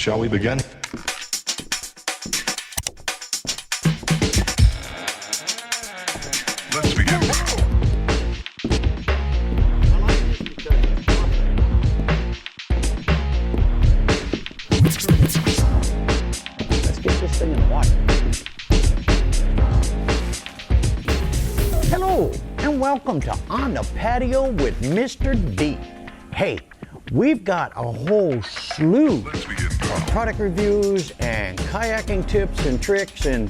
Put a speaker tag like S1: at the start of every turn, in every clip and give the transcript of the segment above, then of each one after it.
S1: Shall we begin? Let's begin.
S2: Let's get this thing in the water. Hello, and welcome to On the Patio with Mr. D. Hey, we've got a whole slew of product reviews and kayaking tips and tricks and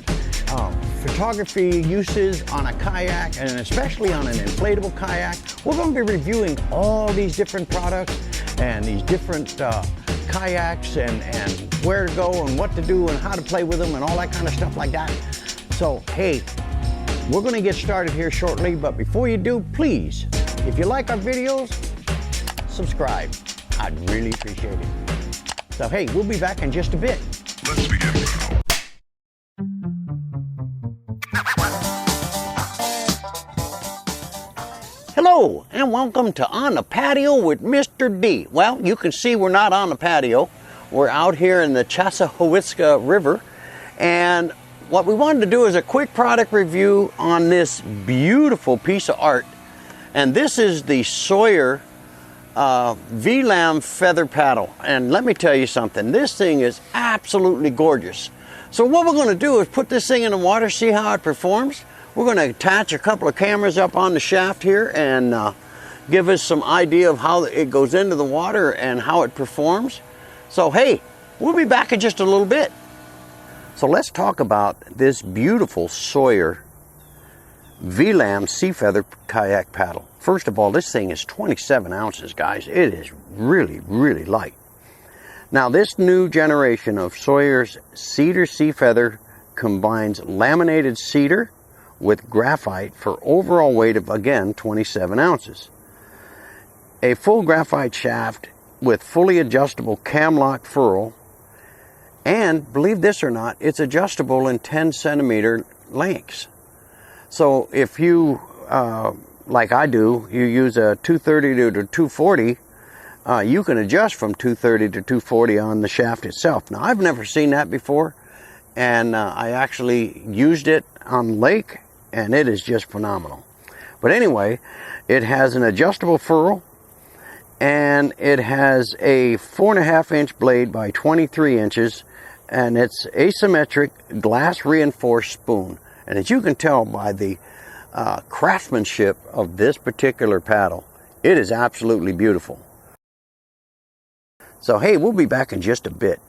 S2: photography uses on a kayak, and especially on an inflatable kayak. We're going to be reviewing all these different products and these different kayaks and where to go and what to do and how to play with them and all that kind of stuff like that. So, hey, we're going to get started here shortly, but before you do, please, if you like our videos, subscribe. I'd really appreciate it. So, hey, we'll be back in just a bit.
S1: Let's begin.
S2: Hello, and welcome to On the Patio with Mr. D. Well, you can see we're not on the patio. We're out here in the Chassahowitzka River, and what we wanted to do is a quick product review on this beautiful piece of art. And this is the Sawyer V-LAM feather paddle. And let me tell you something, this thing is absolutely gorgeous. So what we're going to do is put this thing in the water, see how it performs. We're going to attach a couple of cameras up on the shaft here and give us some idea of how it goes into the water and how it performs. So hey, we'll be back in just a little bit. So let's talk about this beautiful Sawyer V-LAM sea feather kayak paddle. First of all, this thing is 27 ounces, guys. It is really, really light. Now, this new generation of Sawyer's cedar sea feather combines laminated cedar with graphite for overall weight of, again, 27 ounces. A full graphite shaft with fully adjustable cam-lock ferrule, and believe this or not, it's adjustable in 10 centimeter lengths. So if you, like I do, you use a 230 to 240, you can adjust from 230 to 240 on the shaft itself. Now, I've never seen that before, and I actually used it on the lake, and it is just phenomenal. But anyway, it has an adjustable ferrule, and it has a 4.5 inch blade by 23 inches, and it's asymmetric glass reinforced spoon. And as you can tell by the craftsmanship of this particular paddle, it is absolutely beautiful. So hey, we'll be back in just a bit.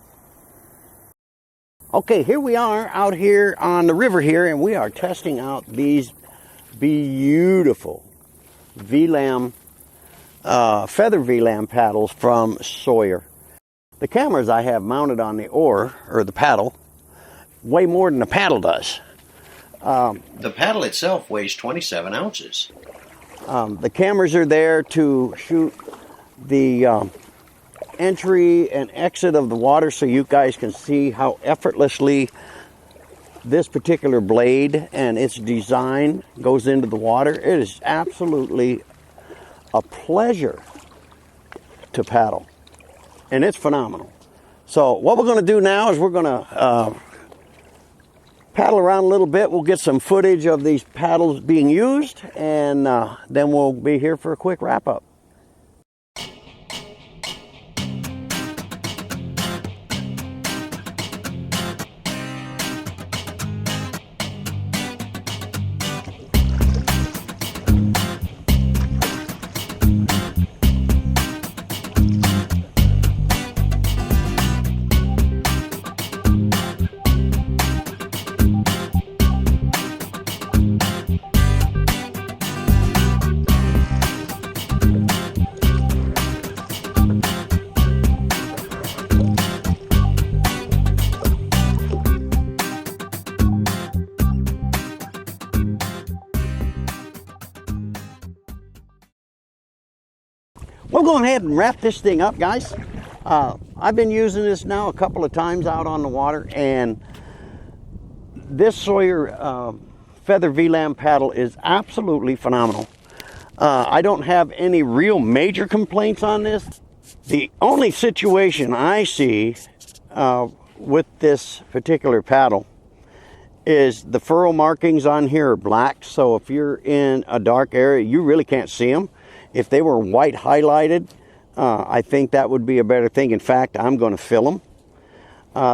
S2: Okay, here we are out here on the river here, and we are testing out these beautiful V-LAM, feather V-LAM paddles from Sawyer. The cameras I have mounted on the oar, or the paddle, weigh more than the paddle does. The paddle itself weighs 27 ounces. The cameras are there to shoot the entry and exit of the water so you guys can see how effortlessly this particular blade and its design goes into the water. It is absolutely a pleasure to paddle, and it's phenomenal. So what we're going to do now is we're going to paddle around a little bit. We'll get some footage of these paddles being used, and then we'll be here for a quick wrap-up. We'll go ahead and wrap this thing up, guys. I've been using this now a couple of times out on the water, and this Sawyer feather V-LAM paddle is absolutely phenomenal. I don't have any real major complaints on this. The only situation I see with this particular paddle is the furrow markings on here are black, so if you're in a dark area, you really can't see them. If they were white highlighted, I think that would be a better thing. In fact, I'm going to fill them.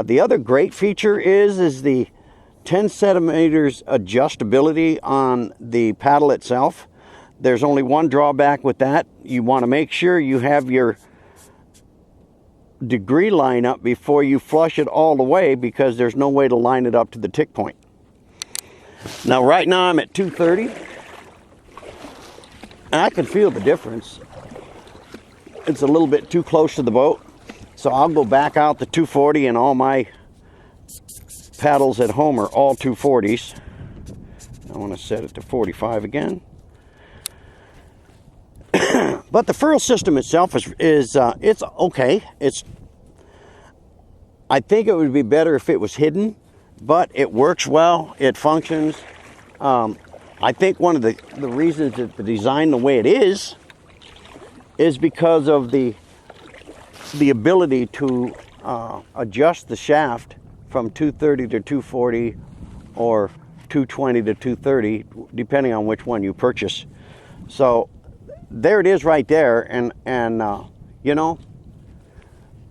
S2: The other great feature is the 10 centimeters adjustability on the paddle itself. There's only one drawback with that. You want to make sure you have your degree line up before you flush it all the way, because there's no way to line it up to the tick point. Now right now I'm at 230, and I can feel the difference. It's a little bit too close to the boat, so I'll go back out to 240, and all my paddles at home are all 240s. I want to set it to 45 again. But the furrow system itself is it's okay. I think it would be better if it was hidden, but it works well. It functions. I think one of the reasons that the design the way it is because of the ability to adjust the shaft from 230 to 240 or 220 to 230, depending on which one you purchase. So there it is right there, and you know,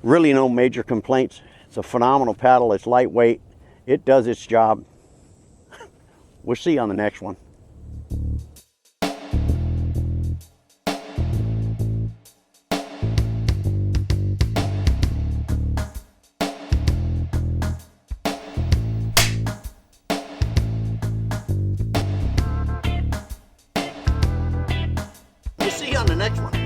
S2: really no major complaints. It's a phenomenal paddle. It's lightweight. It does its job. We'll see you on the next one. We'll see you on the next one.